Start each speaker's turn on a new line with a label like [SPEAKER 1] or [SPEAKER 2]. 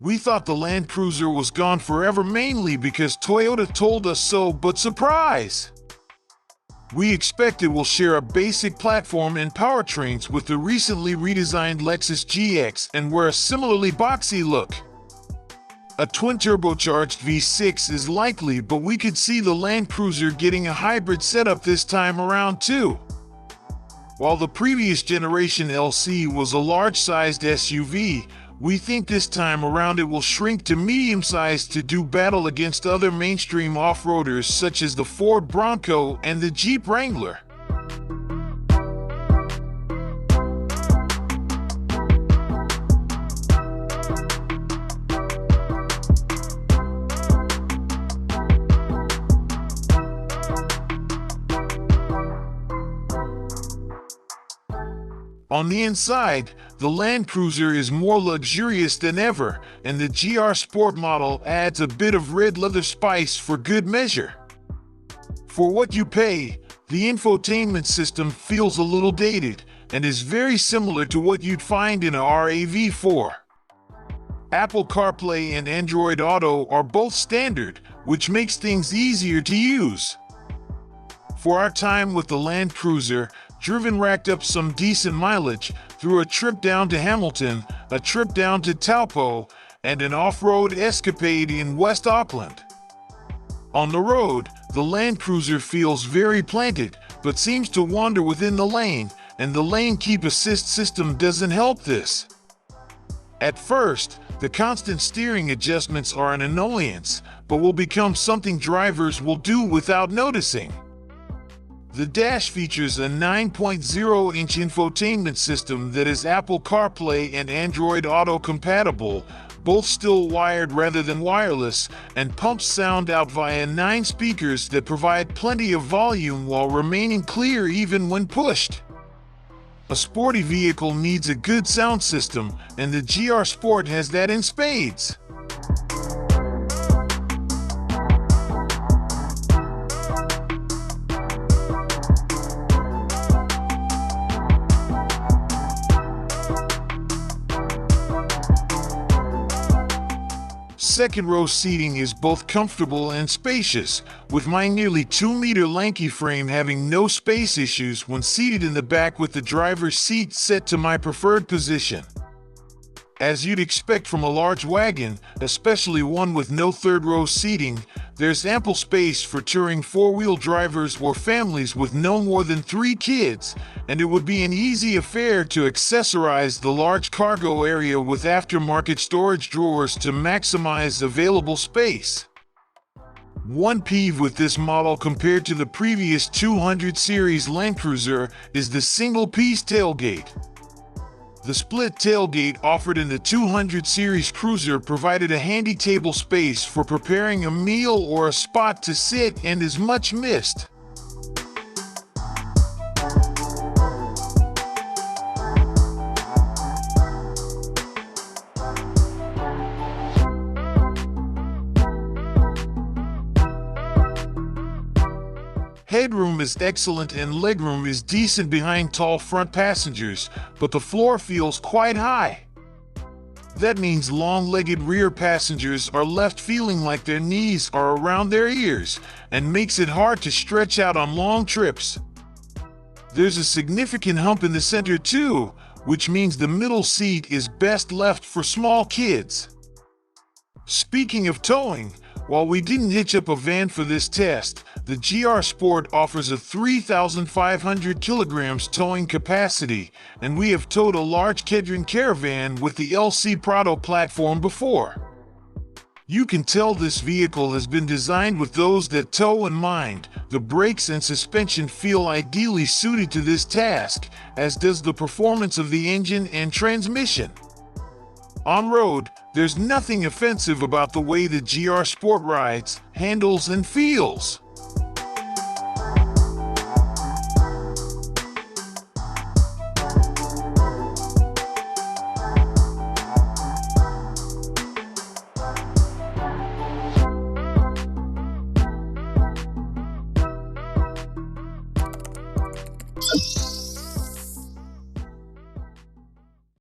[SPEAKER 1] We thought the Land Cruiser was gone forever mainly because Toyota told us so, but surprise! We expect it will share a basic platform and powertrains with the recently redesigned Lexus GX and wear a similarly boxy look. A twin-turbocharged V6 is likely, but we could see the Land Cruiser getting a hybrid setup this time around too. While the previous generation LC was a large-sized SUV, we think this time around it will shrink to medium-sized to do battle against other mainstream off-roaders such as the Ford Bronco and the Jeep Wrangler. On the inside, the Land Cruiser is more luxurious than ever, and the GR Sport model adds a bit of red leather spice for good measure. For what you pay, the infotainment system feels a little dated and is very similar to what you'd find in a RAV4. Apple CarPlay and Android Auto are both standard, which makes things easier to use. For our time with the Land Cruiser, driven racked up some decent mileage through a trip down to Hamilton, a trip down to Taupo, and an off-road escapade in West Auckland. On the road, the Land Cruiser feels very planted, but seems to wander within the lane, and the lane keep assist system doesn't help this. At first, the constant steering adjustments are an annoyance, but will become something drivers will do without noticing. The dash features a 9.0-inch infotainment system that is Apple CarPlay and Android Auto compatible, both still wired rather than wireless, and pumps sound out via 9 speakers that provide plenty of volume while remaining clear even when pushed. A sporty vehicle needs a good sound system, and the GR Sport has that in spades. Second row seating is both comfortable and spacious, with my nearly 2-meter lanky frame having no space issues when seated in the back with the driver's seat set to my preferred position. As you'd expect from a large wagon, especially one with no third-row seating, there's ample space for touring 4-wheel drivers or families with no more than 3 kids, and it would be an easy affair to accessorize the large cargo area with aftermarket storage drawers to maximize available space. One peeve with this model compared to the previous 200 series Land Cruiser is the single-piece tailgate. The split tailgate offered in the 200 series Cruiser provided a handy table space for preparing a meal or a spot to sit and is much missed. Headroom is excellent and legroom is decent behind tall front passengers, but the floor feels quite high. That means long-legged rear passengers are left feeling like their knees are around their ears and makes it hard to stretch out on long trips. There's a significant hump in the center too, which means the middle seat is best left for small kids. Speaking of towing, while we didn't hitch up a van for this test, the GR Sport offers a 3,500 kilograms towing capacity, and we have towed a large Kedron caravan with the LC Prado platform before. You can tell this vehicle has been designed with those that tow in mind. The brakes and suspension feel ideally suited to this task, as does the performance of the engine and transmission. On road, there's nothing offensive about the way the GR Sport rides, handles, and feels.